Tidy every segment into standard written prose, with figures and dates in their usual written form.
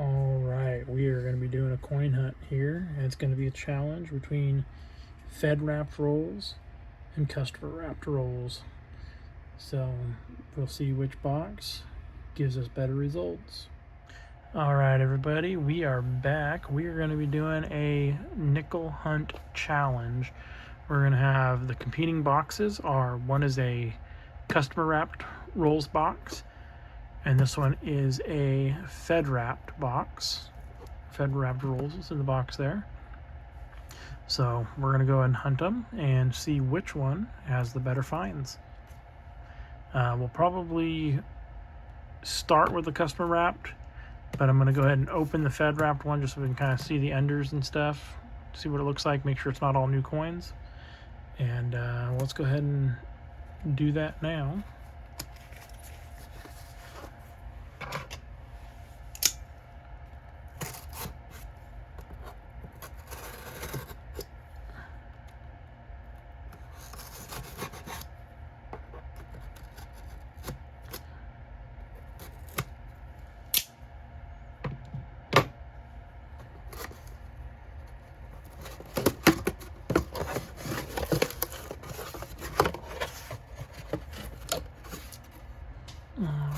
Alright, we are going to be doing a coin hunt here, and it's going to be a challenge between Fed wrapped rolls and customer wrapped rolls. So we'll see which box gives us better results. Alright everybody, we are back. We are going to be doing a nickel hunt challenge. We're going to have the competing boxes are, one is a customer wrapped rolls box, and this one is a Fed wrapped box. Fed wrapped rolls is in the box there. So we're going to go ahead and hunt them and see which one has the better finds. We'll probably start with the customer wrapped, but I'm going to go ahead and open the Fed wrapped one just so we can kind of see the enders and stuff, see what it looks like, make sure it's not all new coins. And let's go ahead and do that now.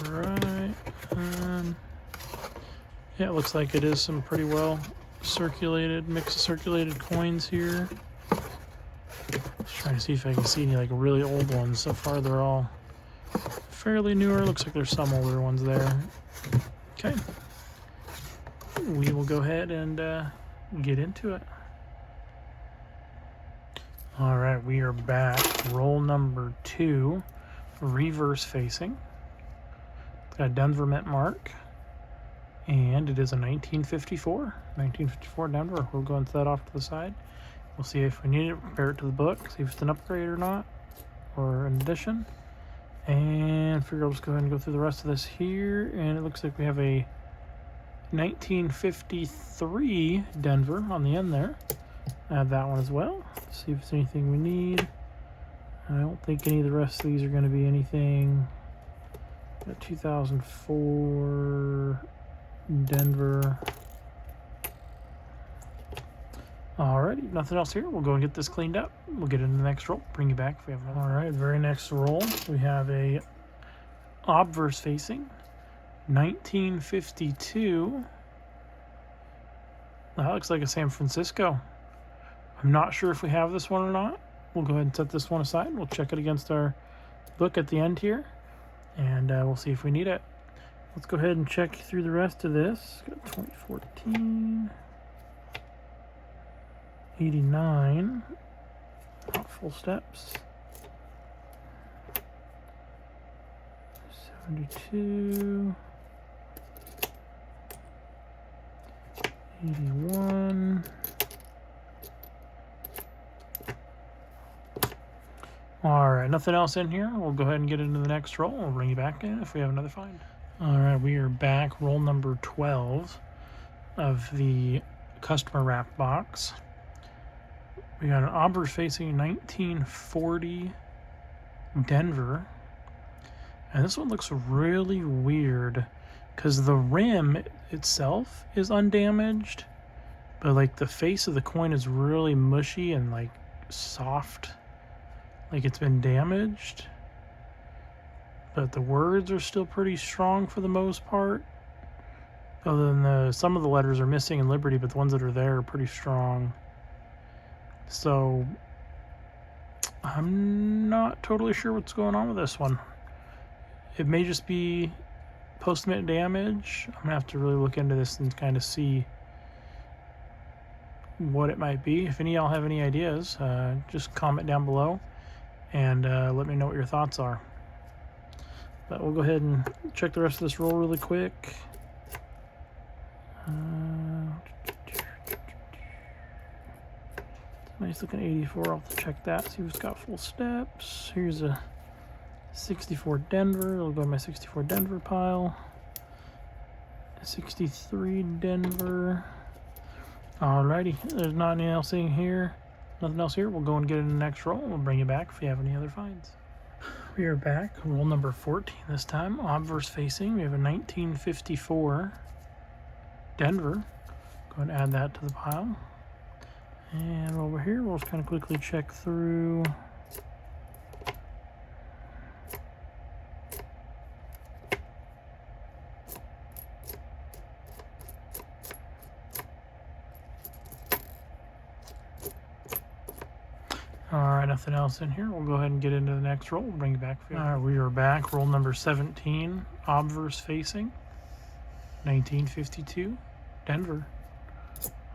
Alright, yeah, it looks like it is some pretty well circulated, mix of circulated coins here. Just trying to see if I can see any like really old ones. So far they're all fairly newer. Looks like there's some older ones there. Okay, we will go ahead and get into it. Alright, we are back. Roll number 2, reverse facing. Got a Denver mint mark, and it is a 1954 Denver. We'll go into that off to the side. We'll see if we need it, compare it to the book, see if it's an upgrade or not, or an addition. And figure I'll just go ahead and go through the rest of this here. And it looks like we have a 1953 Denver on the end there. Add that one as well. See if it's anything we need. I don't think any of the rest of these are going to be anything. Got 2004 Denver. Alrighty, nothing else here. We'll go and get this cleaned up. We'll get into the next roll. Bring you back if we have another. Alright, very next roll. We have a obverse facing 1952. That looks like a San Francisco. I'm not sure if we have this one or not. We'll go ahead and set this one aside. We'll check it against our book at the end here, and we'll see if we need it. Let's go ahead and check through the rest of this. Got 2014, 89, not full steps, 72, 81. Alright, nothing else in here. We'll go ahead and get into the next roll. We'll bring you back in if we have another find. Alright, we are back. Roll number 12 of the customer wrap box. We got an obverse facing 1940 Denver. And this one looks really weird because the rim itself is undamaged, but like the face of the coin is really mushy and like soft. Like it's been damaged, but the words are still pretty strong for the most part. Other than some of the letters are missing in Liberty, but the ones that are there are pretty strong. So I'm not totally sure what's going on with this one. It may just be post-mint damage. I'm gonna have to really look into this and kind of see what it might be. If any of y'all have any ideas, just comment down below and let me know what your thoughts are. But we'll go ahead and check the rest of this roll really quick. Nice looking 84. I'll have to check that, see if it's got full steps. Here's a 64 Denver. I'll go to my 64 Denver pile. 63 Denver. Alrighty, there's not anything else in here. Nothing else here. We'll go and get in the next roll. We'll bring you back if you have any other finds. We are back. Roll number 14 this time. Obverse facing. We have a 1954 Denver. Go ahead and add that to the pile. And over here, we'll just kind of quickly check through. All right, nothing else in here. We'll go ahead and get into the next roll. We'll bring it back for you. All right, we are back. Roll number 17, obverse facing, 1952, Denver.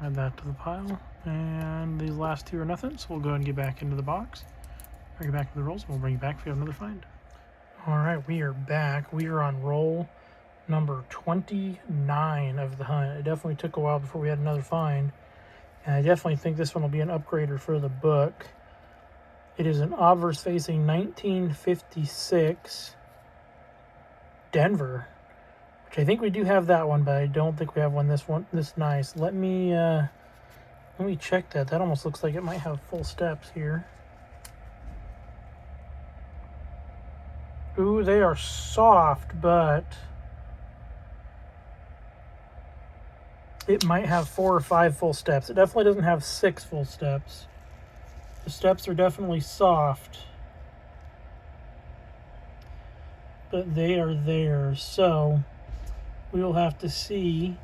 Add that to the pile. And these last two are nothing, so we'll go ahead and get back into the box. Bring it back to the rolls, and we'll bring it back if we have another find. All right, we are back. We are on roll number 29 of the hunt. It definitely took a while before we had another find. And I definitely think this one will be an upgrader for the book. It is an obverse facing 1956 Denver, which I think we do have that one, but I don't think we have one this nice. Let me check that. That almost looks like it might have full steps here. Ooh, they are soft, but it might have 4 or 5 full steps. It definitely doesn't have 6 full steps. The steps are definitely soft, but they are there. So we will have to see.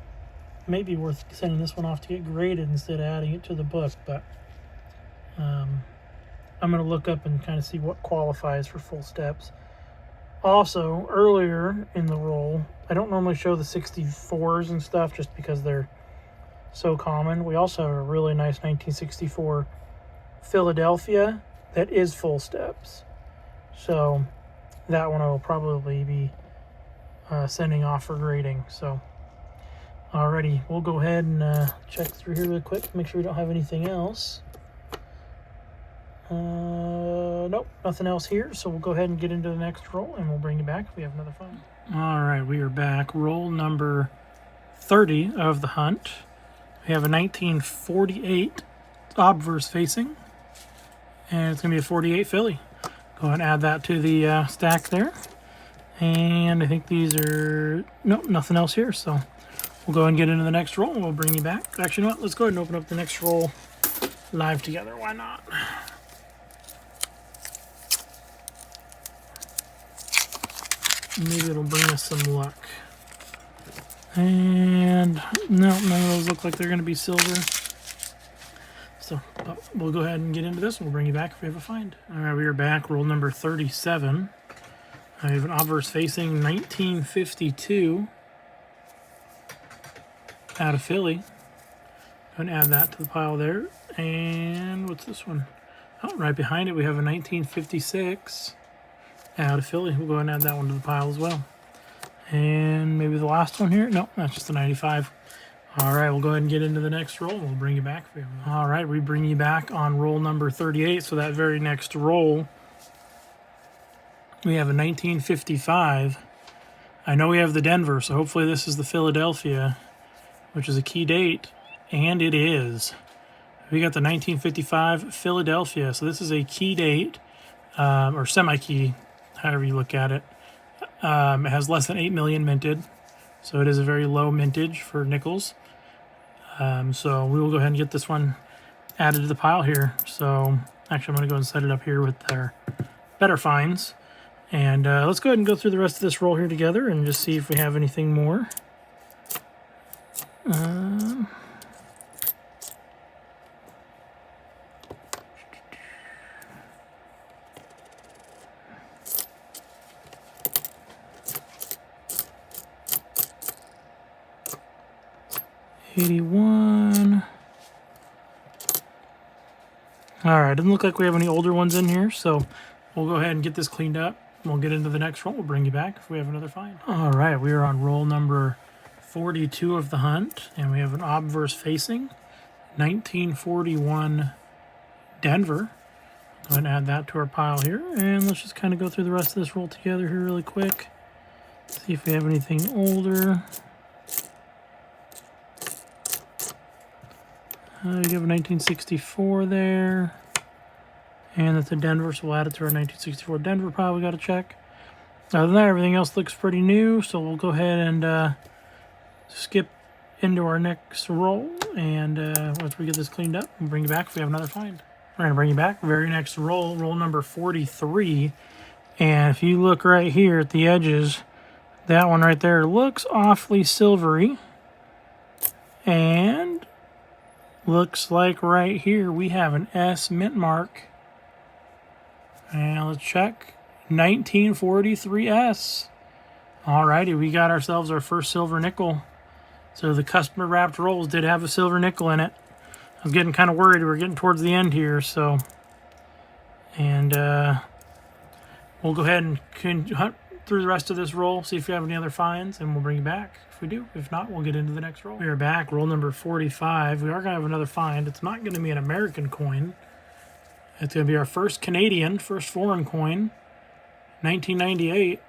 Maybe worth sending this one off to get graded instead of adding it to the book, but I'm going to look up and kind of see what qualifies for full steps. Also, earlier in the roll, I don't normally show the 64s and stuff just because they're so common. We also have a really nice 1964 Philadelphia that is full steps. So that one I will probably be sending off for grading. So alrighty, we'll go ahead and check through here really quick, make sure we don't have anything else. Nope, nothing else here, so we'll go ahead and get into the next roll, and we'll bring you back if we have another find. All right, we are back. Roll number 30 of the hunt. We have a 1948 obverse facing, and it's going to be a 48 Philly. Go ahead and add that to the stack there. And I think these are, nope, nothing else here, so we'll go ahead and get into the next roll, and we'll bring you back. Actually, you know what? Let's go ahead and open up the next roll live together. Why not? Maybe it'll bring us some luck. And no, none of those look like they're going to be silver. So we'll go ahead and get into this, and we'll bring you back if we have a find. All right, we are back. Roll number 37. I have an obverse facing 1952 out of Philly. Go ahead and add that to the pile there. And what's this one? Oh, right behind it we have a 1956 out of Philly. We'll go ahead and add that one to the pile as well. And maybe the last one here? No, that's just a 95. All right, we'll go ahead and get into the next roll, and we'll bring you back for you. All right, we bring you back on roll number 38. So that very next roll, we have a 1955. I know we have the Denver, so hopefully this is the Philadelphia, which is a key date, and it is. We got the 1955 Philadelphia, so this is a key date, or semi-key, however you look at it. It has less than 8 million minted, so it is a very low mintage for nickels. So we will go ahead and get this one added to the pile here. So actually I'm going to go and set it up here with our better finds. And let's go ahead and go through the rest of this roll here together and just see if we have anything more. 81. All right, doesn't look like we have any older ones in here, so we'll go ahead and get this cleaned up. We'll get into the next roll. We'll bring you back if we have another find. All right, we are on roll number 42 of the hunt, and we have an obverse facing 1941 Denver. Go ahead and add that to our pile here, and let's just kind of go through the rest of this roll together here really quick. See if we have anything older. We have a 1964 there, and that's a Denver, so we'll add it to our 1964 Denver pile we got to check. Other than that, everything else looks pretty new, so we'll go ahead and skip into our next roll, and once we get this cleaned up, we'll bring you back if we have another find. We're gonna bring you back, very next roll, roll number 43. And if you look right here at the edges, that one right there looks awfully silvery. And looks like right here we have an S mint mark. And let's check. 1943S. Alrighty, we got ourselves our first silver nickel. So the customer wrapped rolls did have a silver nickel in it. I was getting kind of worried. We're getting towards the end here, so. And we'll go ahead and hunt through the rest of this roll, see if we have any other finds, and we'll bring you back if we do. If not, we'll get into the next roll. We are back, roll number 45. We are going to have another find. It's not going to be an American coin. It's going to be our first Canadian, first foreign coin, 1998.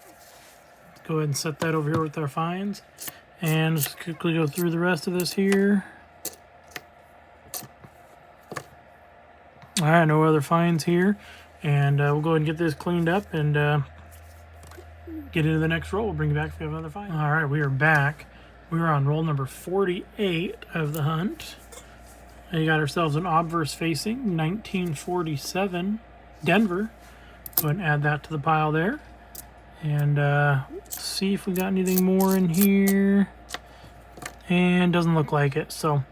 Let's go ahead and set that over here with our finds. And let's quickly go through the rest of this here. All right, no other finds here. And we'll go ahead and get this cleaned up and get into the next roll. We'll bring you back if we have another find. All right, we are back. We are on roll number 48 of the hunt. And you got ourselves an obverse facing, 1947, Denver. Go ahead and add that to the pile there. And see if we got anything more in here. And doesn't look like it, so.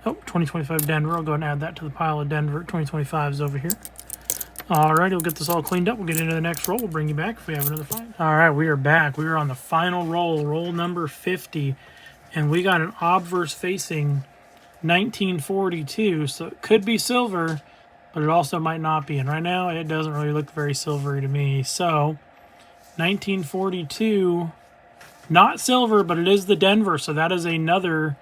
Oh, 2025 Denver. I'll go ahead and add that to the pile of Denver. 2025 is over here. Alright, we'll get this all cleaned up. We'll get into the next roll. We'll bring you back if we have another find. Alright, we are back. We are on the final roll, roll number 50. And we got an obverse facing 1942. So it could be silver, but it also might not be. And right now, it doesn't really look very silvery to me. So, 1942, not silver, but it is the Denver. So that is another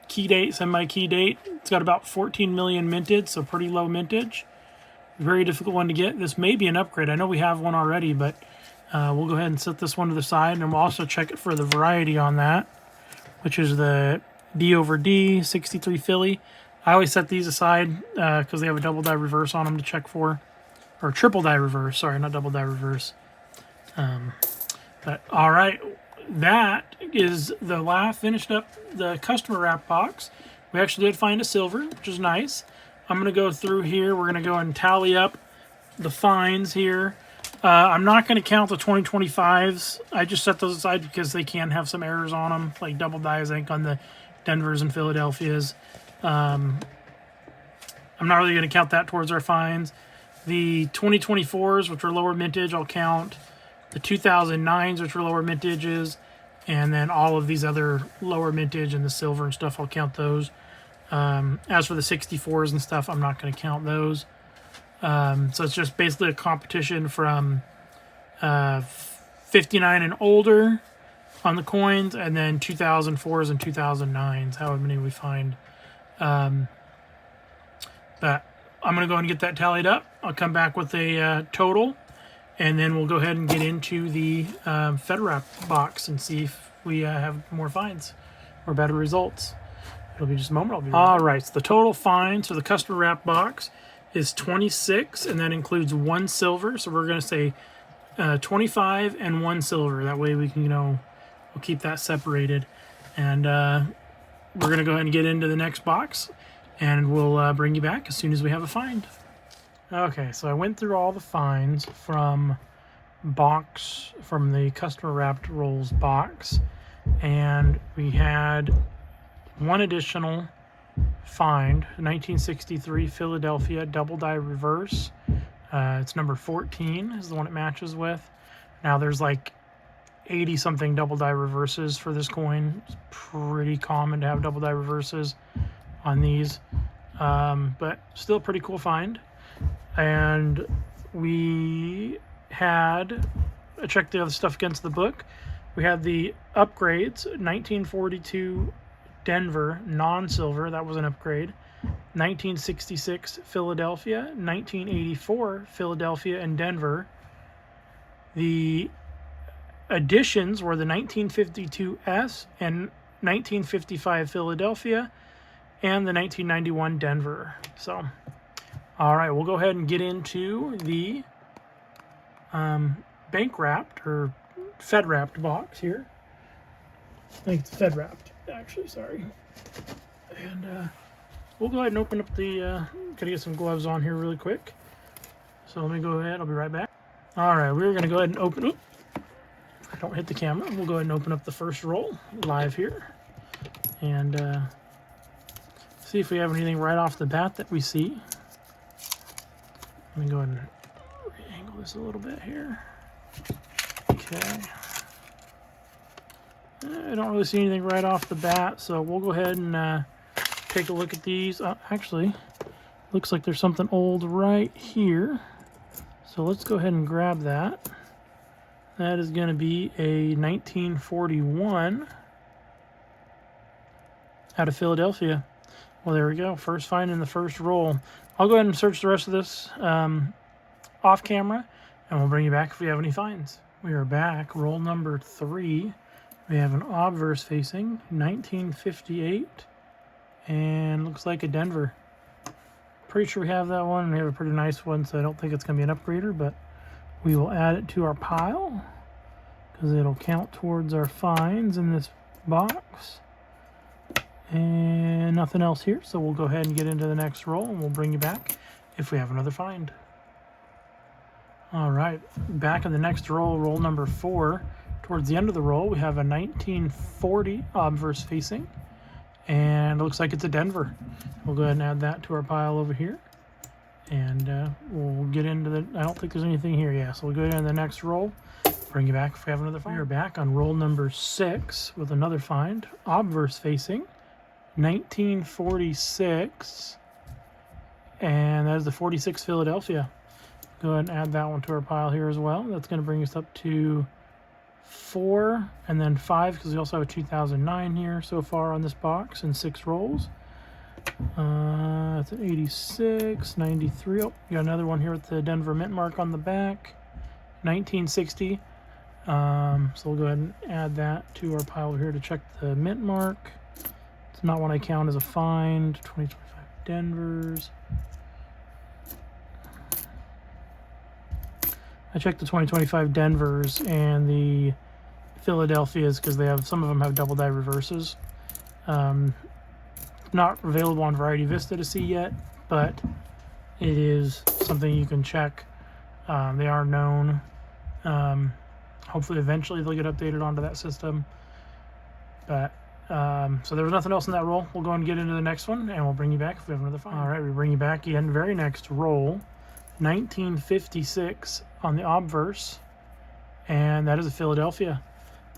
key date, semi-key date. It's got about 14 million minted, so pretty low mintage. Very difficult one to get. This may be an upgrade. I know we have one already, but we'll go ahead and set this one to the side, and we'll also check it for the variety on that, which is the D over D 63 Philly. I always set these aside because they have a double die reverse on them to check for, or triple die reverse. Sorry, not double die reverse. But all right, that is the last finished up the customer wrap box. We actually did find a silver, which is nice. I'm going to go through here. We're going to go and tally up the finds here. I'm not going to count the 2025s. I just set those aside because they can have some errors on them, like double dies, I think, on the Denvers and Philadelphias. I'm not really going to count that towards our finds. The 2024s, which are lower mintage, I'll count. The 2009s, which are lower mintages. And then all of these other lower mintage and the silver and stuff, I'll count those. As for the 64s and stuff, I'm not going to count those. So it's just basically a competition from 59 and older on the coins, and then 2004s and 2009s, however many we find. But I'm going to go and get that tallied up. I'll come back with a total, and then we'll go ahead and get into the Fed Wrap box and see if we have more finds or better results. It'll be just a moment. I'll be right back. All right, so the total finds for the customer wrap box is 26, and that includes 1 silver. So we're going to say 25 and 1 silver. That way we can, we'll keep that separated. And we're going to go ahead and get into the next box, and we'll bring you back as soon as we have a find. Okay, so I went through all the finds from the customer wrapped rolls box, and we had one additional find, 1963 Philadelphia double die reverse. It's number 14 is the one it matches with. Now there's like 80 something double die reverses for this coin. It's pretty common to have double die reverses on these, but still a pretty cool find. And we had, I checked the other stuff against the book. We had the upgrades, 1942 Denver, non-silver, that was an upgrade. 1966 Philadelphia, 1984 Philadelphia and Denver. The additions were the 1952 S and 1955 Philadelphia and the 1991 Denver. So, all right, we'll go ahead and get into the bank wrapped or Fed wrapped box here. think it's Fed wrapped, actually, sorry. And we'll go ahead and open up the, gotta get some gloves on here really quick. So let me go ahead, I'll be right back. All right, we're gonna go ahead and open, oop, don't hit the camera. We'll go ahead and open up the first roll live here. And see if we have anything right off the bat that we see. Let me go ahead and re-angle this a little bit here. Okay. I don't really see anything right off the bat, so we'll go ahead and take a look at these. Actually, looks like there's something old right here. So let's go ahead and grab that. That is going to be a 1941 out of Philadelphia. Well, there we go. First find in the first roll. I'll go ahead and search the rest of this off camera, and we'll bring you back if we have any finds. We are back. Roll number 3. We have an obverse facing, 1958, and looks like a Denver. Pretty sure we have that one. We have a pretty nice one, so I don't think it's going to be an upgrader, but we will add it to our pile because it'll count towards our finds in this box. And nothing else here, so we'll go ahead and get into the next roll, and we'll bring you back if we have another find. All right, back in the next roll, roll number 4. Towards the end of the roll, we have a 1940 obverse facing, and it looks like it's a Denver. We'll go ahead and add that to our pile over here, and we'll get into the, I don't think there's anything here, yeah, so we'll go into the next roll, bring you back if we have another find. We are back on roll number 6 with another find, obverse facing, 1946, and that is the 46 Philadelphia. Go ahead and add that one to our pile here as well. That's going to bring us up to 4 and then 5 because we also have a 2009 here so far on this box in 6 rolls. That's an 86, 93. Oh, you got another one here with the Denver mint mark on the back. 1960. So we'll go ahead and add that to our pile over here to check the mint mark. It's not one I count as a find. 2025 Denvers. I checked the 2025 Denvers and the Philadelphias because they have, some of them have double die reverses. Not available on Variety Vista to see yet, but it is something you can check. They are known. Hopefully eventually they'll get updated onto that system. But so there was nothing else in that roll. We'll go and get into the next one, and we'll bring you back if we have another find. All right, we bring you back again. Very next roll, 1956 on the obverse, and that is a Philadelphia.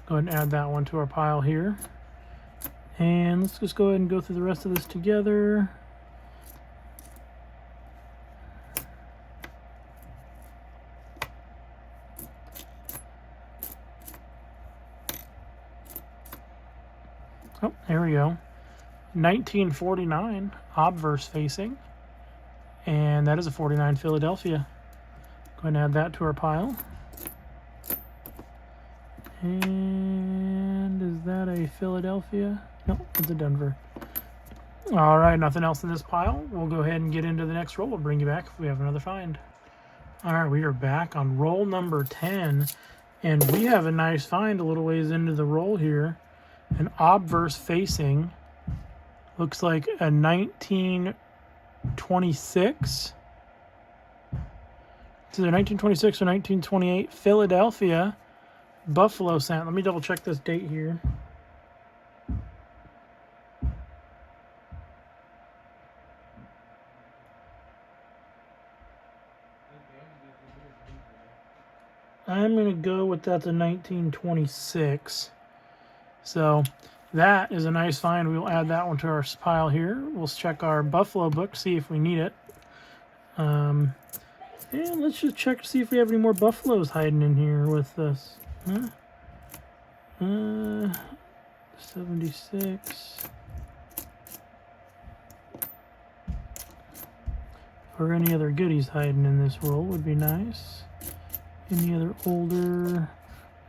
Go ahead and add that one to our pile here. And let's just go ahead and go through the rest of this together. Oh, there we go. 1949 obverse facing, and that is a 49 Philadelphia. Go ahead and add that to our pile. And is that a Philadelphia? No, it's a Denver. All right, nothing else in this pile. We'll go ahead and get into the next roll. We'll bring you back if we have another find. All right, we are back on roll number 10, and we have a nice find a little ways into the roll here. An obverse facing, looks like a 1926. It's either 1926 or 1928 Philadelphia Buffalo scent. Let me double check this date here. I'm going to go with that's a 1926. So that is a nice find. We'll add that one to our pile here. We'll check our Buffalo book, see if we need it. And let's just check to see if we have any more buffaloes hiding in here with us. Huh? 76. Or any other goodies hiding in this roll would be nice. Any other older?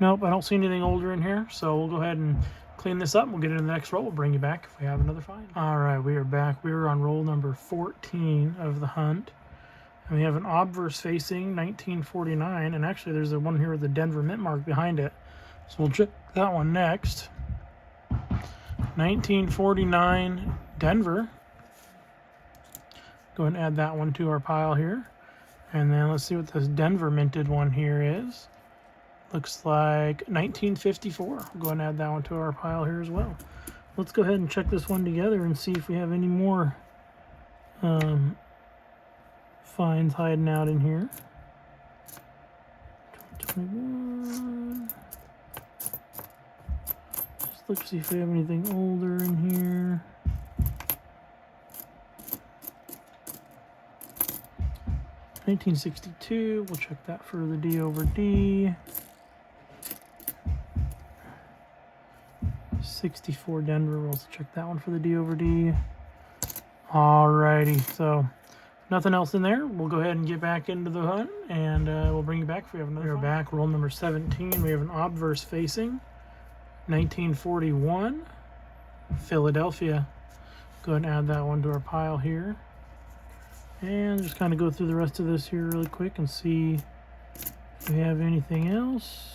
Nope, I don't see anything older in here. So we'll go ahead and clean this up. We'll get into the next roll. We'll bring you back if we have another find. All right, we are back. We are on roll number 14 of the hunt. And we have an obverse facing 1949, and actually there's the one here with the Denver mint mark behind it. So we'll check that one next. 1949 Denver. Go ahead and add that one to our pile here. And then let's see what this Denver minted one here is. Looks like 1954. We'll go ahead and add that one to our pile here as well. Let's go ahead and check this one together and see if we have any more finds hiding out in here. 2021. Just look to see if we have anything older in here. $1962. We'll check that for the D over D. 64 Denver. We'll also check that one for the D over D. Alrighty, so nothing else in there. We'll go ahead and get back into the hunt, and we'll bring you back if we have another. We're back. Roll number 17. We have an obverse facing. 1941 Philadelphia. Go ahead and add that one to our pile here. And just kind of go through the rest of this here really quick and see if we have anything else.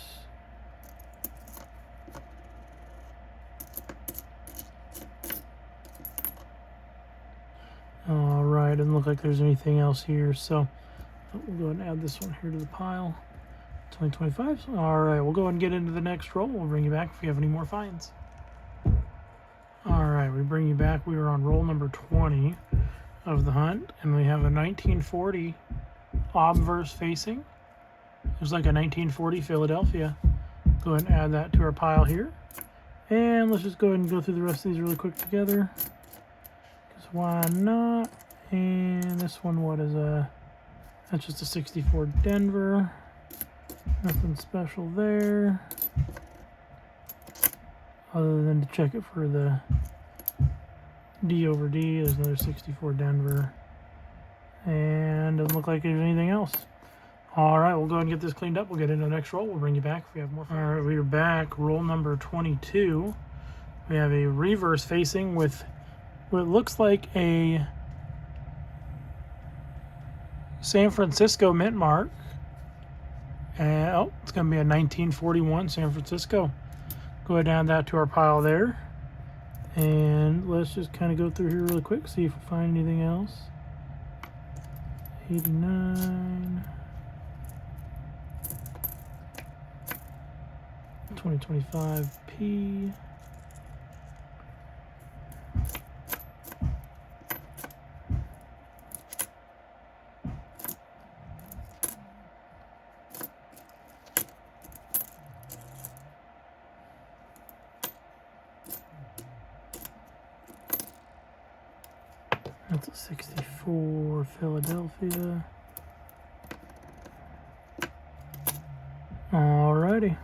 All right, doesn't look like there's anything else here, so we'll go ahead and add this one here to the pile. 2025. All right, we'll go ahead and get into the next roll. We'll bring you back if we have any more finds. All right, we bring you back. We were on roll number 20 of the hunt, and we have a 1940 obverse facing. There's like a 1940 Philadelphia. Go ahead and add that to our pile here. And let's just go ahead and go through the rest of these really quick together. Because why not? And this one, what is that's just a 64 Denver. Nothing special there. Other than to check it for the D over D. There's another 64 Denver. And doesn't look like there's anything else. All right, we'll go ahead and get this cleaned up. We'll get into the next roll. We'll bring you back if we have more. All right, we are back. Roll number 22. We have a reverse facing with what looks like a San Francisco mint mark. And, oh, it's going to be a 1941 San Francisco. Go ahead and add that to our pile there. And let's just kind of go through here really quick, see if we find anything else. 89. 2025 P. That's a 64 Philadelphia. Alrighty.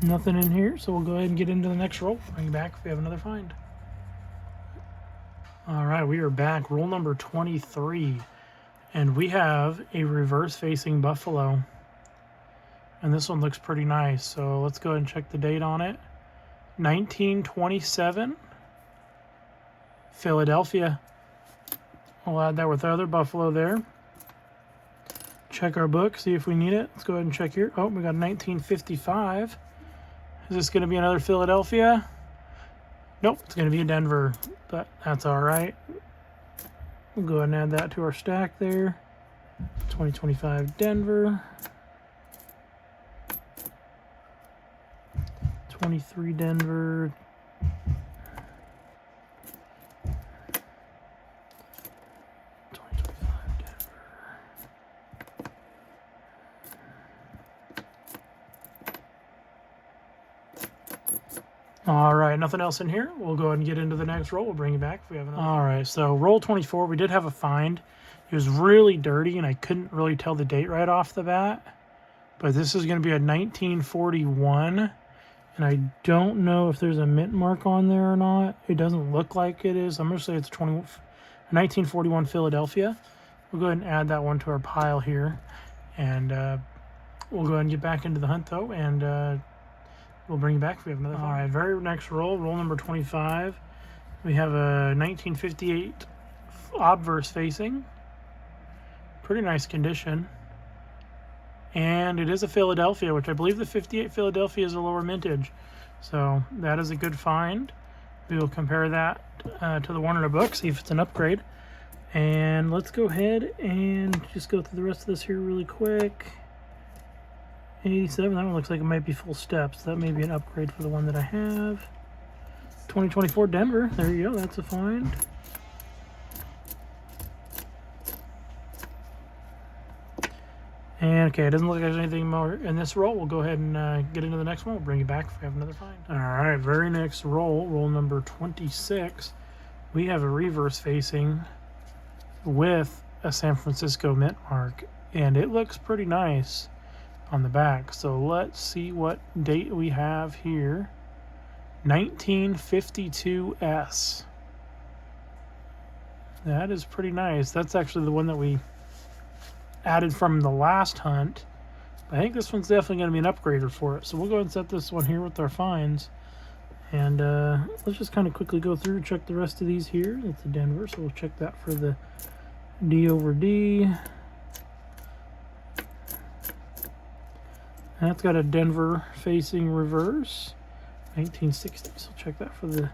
Nothing in here, so we'll go ahead and get into the next roll. Bring you back if we have another find. Alright, we are back. Roll number 23. And we have a reverse facing buffalo. And this one looks pretty nice. So let's go ahead and check the date on it. 1927. Philadelphia. We'll add that with our other buffalo there. Check our book, see if we need it. Let's go ahead and check here. Oh, we got 1955. Is this going to be another Philadelphia? Nope, it's going to be a Denver, but that's all right. We'll go ahead and add that to our stack there. 2025 Denver. 23 Denver. 2025 Denver. All right, nothing else in here. We'll go ahead and get into the next roll. We'll bring you back if we have another. All right, so roll 24, we did have a find. It was really dirty, and I couldn't really tell the date right off the bat. But this is going to be a 1941, and I don't know if there's a mint mark on there or not. It doesn't look like it is. I'm going to say it's 1941 Philadelphia. We'll go ahead and add that one to our pile here. And we'll go ahead and get back into the hunt, though, and we'll bring you back if we have another. All right, very next roll, roll number 25. We have a 1958 obverse facing. Pretty nice condition. And it is a Philadelphia, which I believe the 58 Philadelphia is a lower mintage. So that is a good find. We will compare that to the one in a book, see if it's an upgrade. And let's go ahead and just go through the rest of this here really quick. 87, that one looks like it might be full steps. That may be an upgrade for the one that I have. 2024 Denver, there you go, that's a find. And okay, it doesn't look like there's anything more in this roll. We'll go ahead and get into the next one. We'll bring you back if we have another find. All right, very next roll, roll number 26. We have a reverse facing with a San Francisco mint mark, and it looks pretty nice on the back. So let's see what date we have here. 1952S. That is pretty nice. That's actually the one that we added from the last hunt. I think this one's definitely going to be an upgrader for it. So we'll go ahead and set this one here with our finds. And let's just kind of quickly go through, check the rest of these here. That's a Denver, so we'll check that for the D over D. That's got a Denver facing reverse, 1960. So check that for the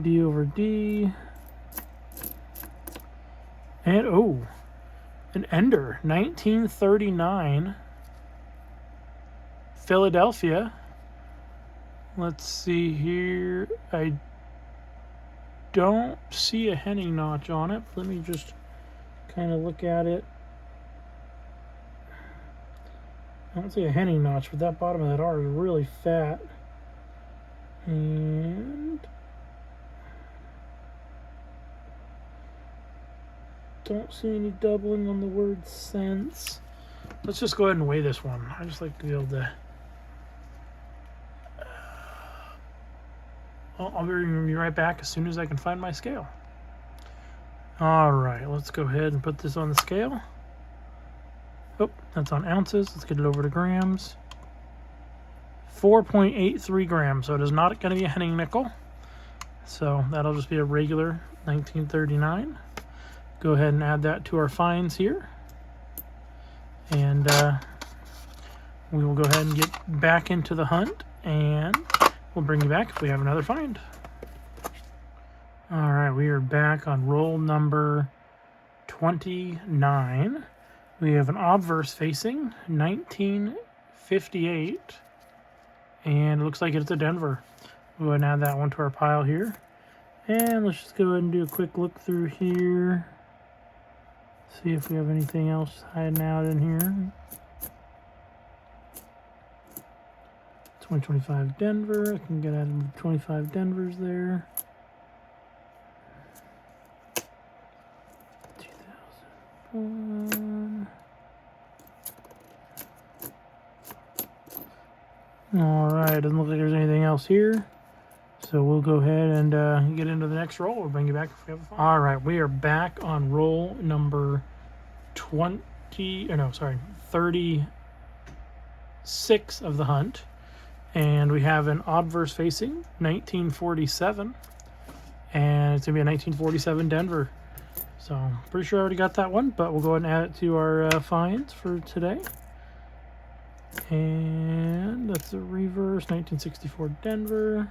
D over D. And oh, an Ender, 1939, Philadelphia. Let's see here. I don't see a Henning notch on it. Let me just kind of look at it. I don't see a Henning notch, but that bottom of that R is really fat. And don't see any doubling on the word cents. Let's just go ahead and weigh this one. I just like to be able to. I'll be right back as soon as I can find my scale. All right, let's go ahead and put this on the scale. Oh, that's on ounces. Let's get it over to grams. 4.83 grams. So it is not going to be a Henning nickel. So that'll just be a regular 1939. Go ahead and add that to our finds here. And we will go ahead and get back into the hunt, and we'll bring you back if we have another find. All right, we are back on roll number 29. We have an obverse facing, 1958, and it looks like it's a Denver. We'll go ahead and add that one to our pile here. And let's just go ahead and do a quick look through here. See if we have anything else hiding out in here. 2025 Denver. I can get out of 25 Denvers there. 2001. All right, doesn't look like there's anything else here. So we'll go ahead and get into the next roll. We'll bring you back if we have a find. All right, we are back on roll number 36 of the hunt. And we have an obverse facing, 1947. And it's going to be a 1947 Denver. So I'm pretty sure I already got that one, but we'll go ahead and add it to our finds for today. And that's a reverse, 1964 Denver.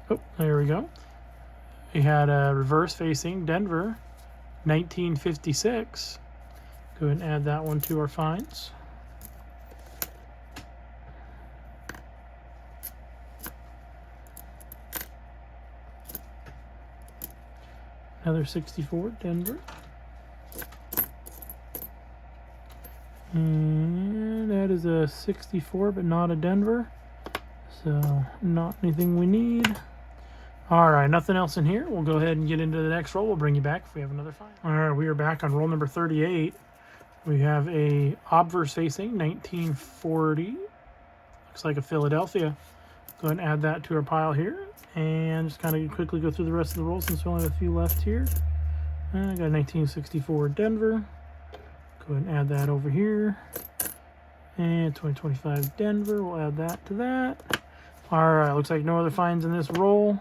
Oh, there we go. We had a reverse facing Denver, 1956. Go ahead and add that one to our finds. Another 64 Denver. And that is a 64, but not a Denver. So not anything we need. All right, nothing else in here. We'll go ahead and get into the next roll. We'll bring you back if we have another find. All right, we are back on roll number 38. We have a obverse facing, 1940. Looks like a Philadelphia. Go ahead and add that to our pile here. And just kind of quickly go through the rest of the rolls since we only have a few left here. I got a 1964 Denver. Go ahead and add that over here. And 2025 Denver. We'll add that to that. All right, looks like no other finds in this roll.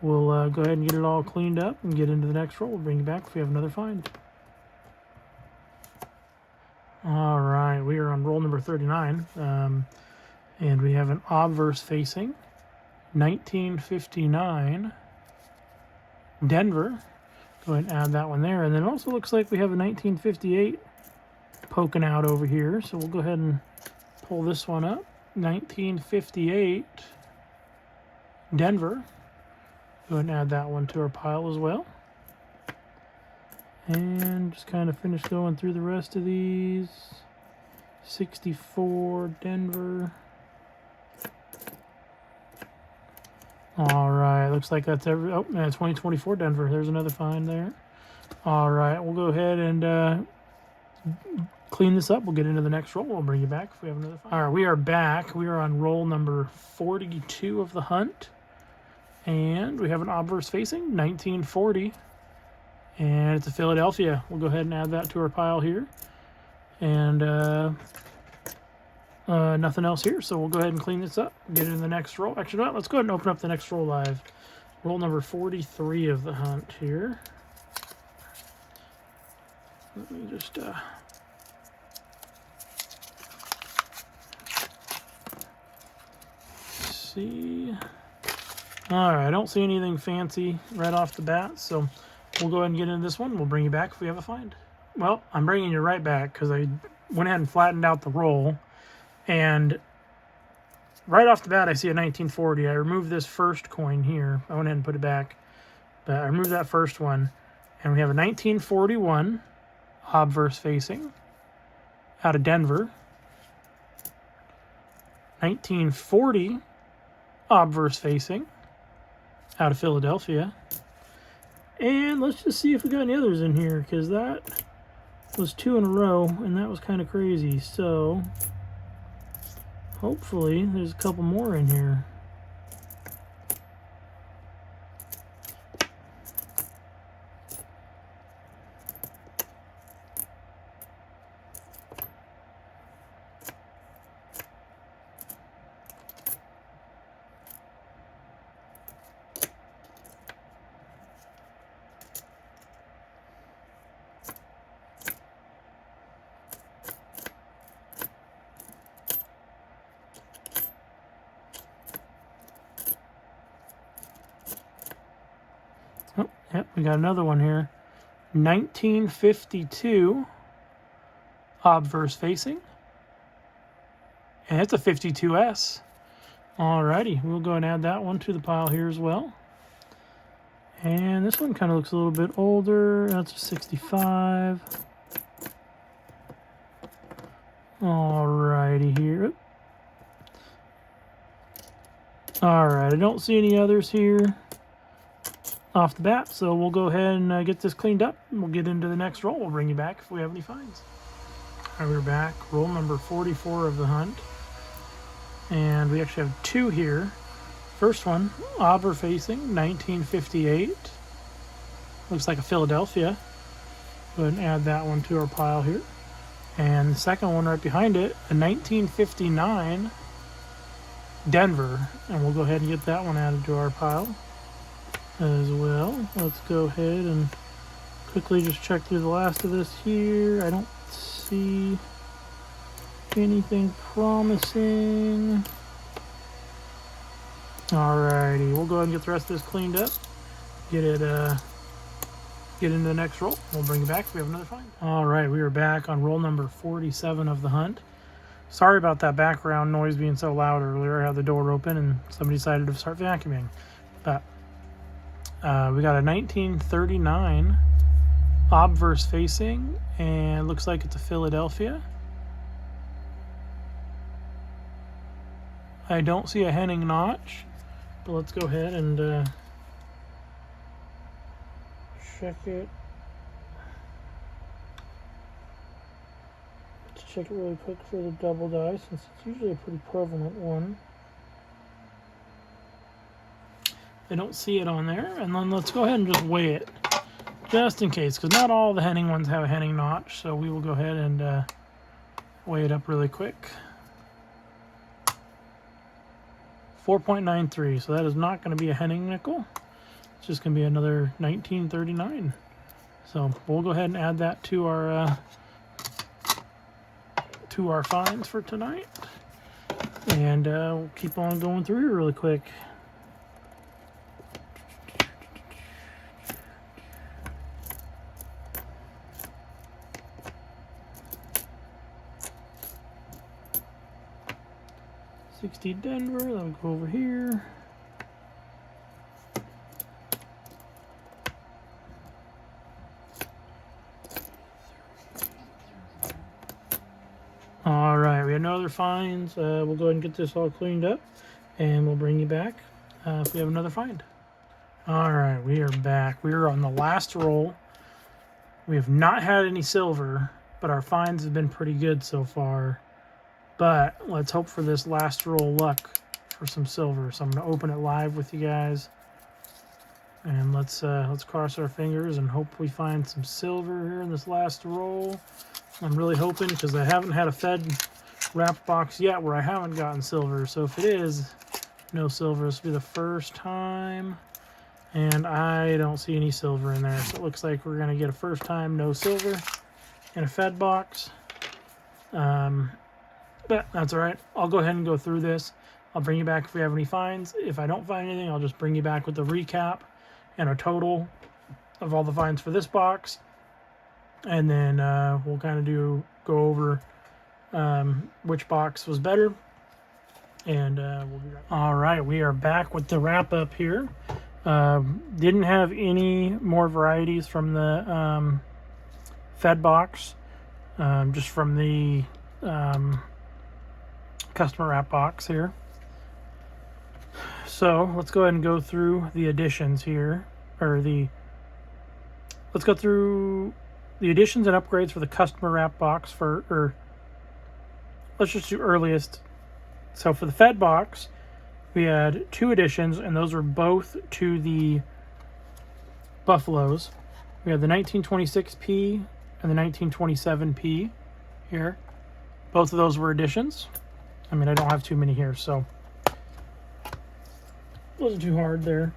We'll go ahead and get it all cleaned up and get into the next roll. We'll bring you back if we have another find. All right, we are on roll number 39, and we have an obverse facing 1959 Denver. Go ahead and add that one there, and then it also looks like we have a 1958 poking out over here, so we'll go ahead and pull this one up. 1958 Denver. Go ahead and add that one to our pile as well. And just kind of finish going through the rest of these. 64 Denver. All right, looks like that's every. Oh, 2024 Denver. There's another find there. All right, we'll go ahead and clean this up. We'll get into the next roll. We'll bring you back if we have another find. All right, we are back. We are on roll number 42 of the hunt. And we have an obverse facing 1940. And it's a Philadelphia. We'll go ahead and add that to our pile here. And nothing else here, so we'll go ahead and clean this up. Get into the next roll. Actually, no, let's go ahead and open up the next roll live. Roll number 43 of the hunt here. Let me just see. All right, I don't see anything fancy right off the bat, so we'll go ahead and get into this one. We'll bring you back if we have a find. Well, I'm bringing you right back because I went ahead and flattened out the roll. And right off the bat, I see a 1940. I removed this first coin here. I went ahead and put it back. But I removed that first one. And we have a 1941 obverse facing out of Denver. 1940 obverse facing out of Philadelphia. And let's just see if we got any others in here, because that was 2 in a row, and that was kind of crazy. So hopefully there's a couple more in here. Oh, yep, we got another one here. 1952 obverse facing. And it's a 52S. Alrighty, we'll go and add that one to the pile here as well. And this one kind of looks a little bit older. That's a 65. Alrighty here. Alright, I don't see any others here off the bat, so we'll go ahead and get this cleaned up. We'll get into the next roll. We'll bring you back if we have any finds. All right, we're back. Roll number 44 of the hunt. And we actually have 2 here. First one, obverse facing, 1958. Looks like a Philadelphia. Go ahead and add that one to our pile here. And the second one right behind it, a 1959 Denver. And we'll go ahead and get that one added to our pile as well. Let's go ahead and quickly just check through the last of this here. I don't see anything promising. Alrighty, we'll go ahead and get the rest of this cleaned up. Get into the next roll. We'll bring it back if we have another find. Alright, we are back on roll number 47 of the hunt. Sorry about that background noise being so loud earlier. I had the door open and somebody decided to start vacuuming. But we got a 1939 obverse facing, and looks like it's a Philadelphia. I don't see a Henning notch, but let's go ahead and check it. Let's check it really quick for the double die, since it's usually a pretty prevalent one. I don't see it on there, and then let's go ahead and just weigh it, just in case, because not all the Henning ones have a Henning notch, so we will go ahead and weigh it up really quick. 4.93, so that is not going to be a Henning nickel. It's just going to be another 1939. So we'll go ahead and add that to our to our finds for tonight. And we'll keep on going through here really quick. .60 Denver, that'll go over here. All right, we have no other finds. We'll go ahead and get this all cleaned up, and we'll bring you back if we have another find. All right, we are back. We are on the last roll. We have not had any silver, but our finds have been pretty good so far. But let's hope for this last roll luck for some silver. So I'm going to open it live with you guys, and let's cross our fingers and hope we find some silver here in this last roll. I'm really hoping, because I haven't had a Fed wrapped box yet where I haven't gotten silver. So if it is no silver, this will be the first time, and I don't see any silver in there. So it looks like we're going to get a first time no silver in a Fed box. But that's all right. I'll go ahead and go through this. I'll bring you back if we have any finds. If I don't find anything, I'll just bring you back with a recap and a total of all the finds for this box. And then we'll kind of go over which box was better. And we'll be right back. All right, we are back with the wrap up here. Didn't have any more varieties from the Fed box. Just from the customer wrap box here. So let's go ahead and go through the additions here, let's go through the additions and upgrades for the customer wrap box let's just do earliest. So for the Fed box, we had 2 additions, and those were both to the Buffaloes. We have the 1926P and the 1927P here. Both of those were additions. I mean, I don't have too many here, so wasn't too hard there.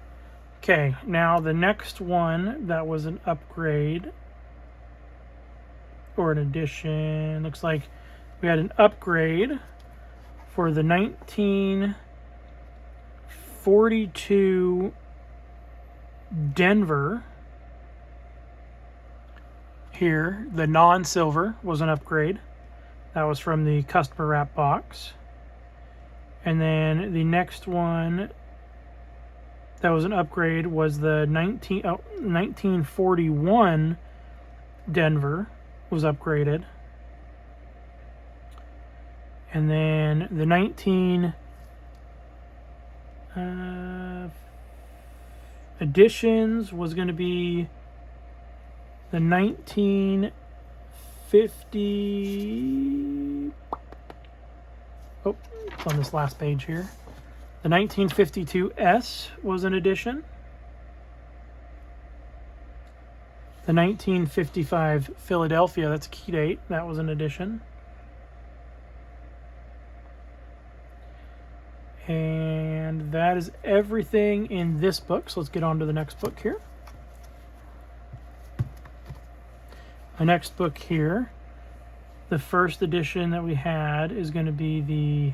Okay, now the next one that was an upgrade or an addition, looks like we had an upgrade for the 1942 Denver. Here, the non-silver was an upgrade. That was from the customer wrap box. And then the next one that was an upgrade was the 1941 Denver was upgraded. And then the 19 additions was going to be the 1950. Oh, it's on this last page here. The 1952S was an addition. The 1955 Philadelphia, that's a key date, that was an addition. And that is everything in this book. So let's get on to the next book here. The next book here, the first edition that we had is going to be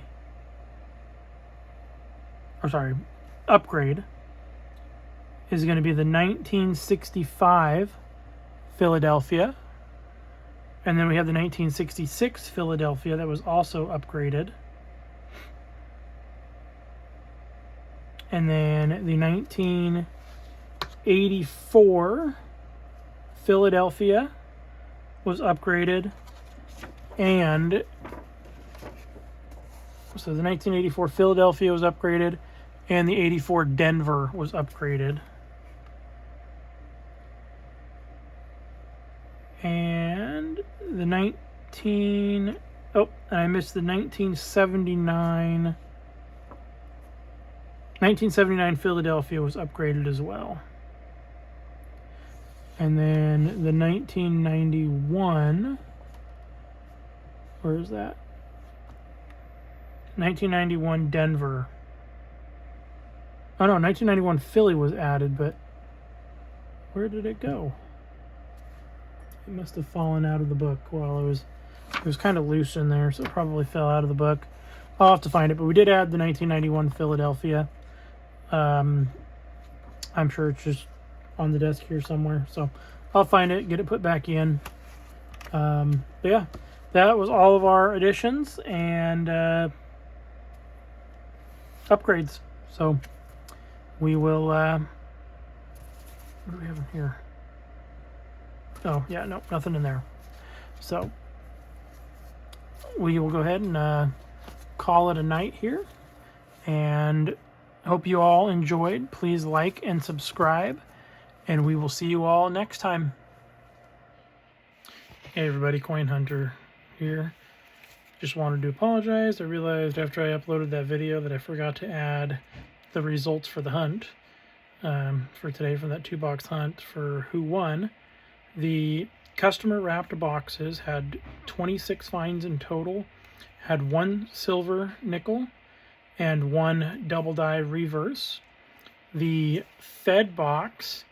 upgrade is going to be the 1965 Philadelphia. And then we have the 1966 Philadelphia that was also upgraded. And then the 1984 Philadelphia was upgraded. And so the 1984 Philadelphia was upgraded, and the 84 Denver was upgraded. And the and I missed the 1979 Philadelphia was upgraded as well. And then the 1991, where is that? 1991 Denver. Oh no, 1991 Philly was added, but where did it go? It must have fallen out of the book while I was It was kind of loose in there, so it probably fell out of the book. I'll have to find it, but we did add the 1991 Philadelphia. I'm sure it's just on the desk here somewhere, so I'll find it, get it put back in. But yeah, that was all of our additions and upgrades. So we will, what do we have in here? Oh, yeah, no, nothing in there. So we will go ahead and call it a night here, and hope you all enjoyed. Please like and subscribe, and we will see you all next time. Hey everybody, Coin Hunter here. Just wanted to apologize. I realized after I uploaded that video that I forgot to add the results for the hunt for today, for that 2-box hunt for who won. The customer wrapped boxes had 26 finds in total, had 1 silver nickel and 1 double die reverse. The fed box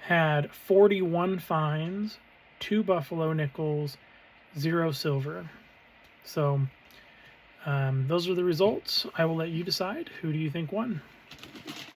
had 41 finds, 2 buffalo nickels, 0 silver. So those are the results. I will let you decide. Who do you think won?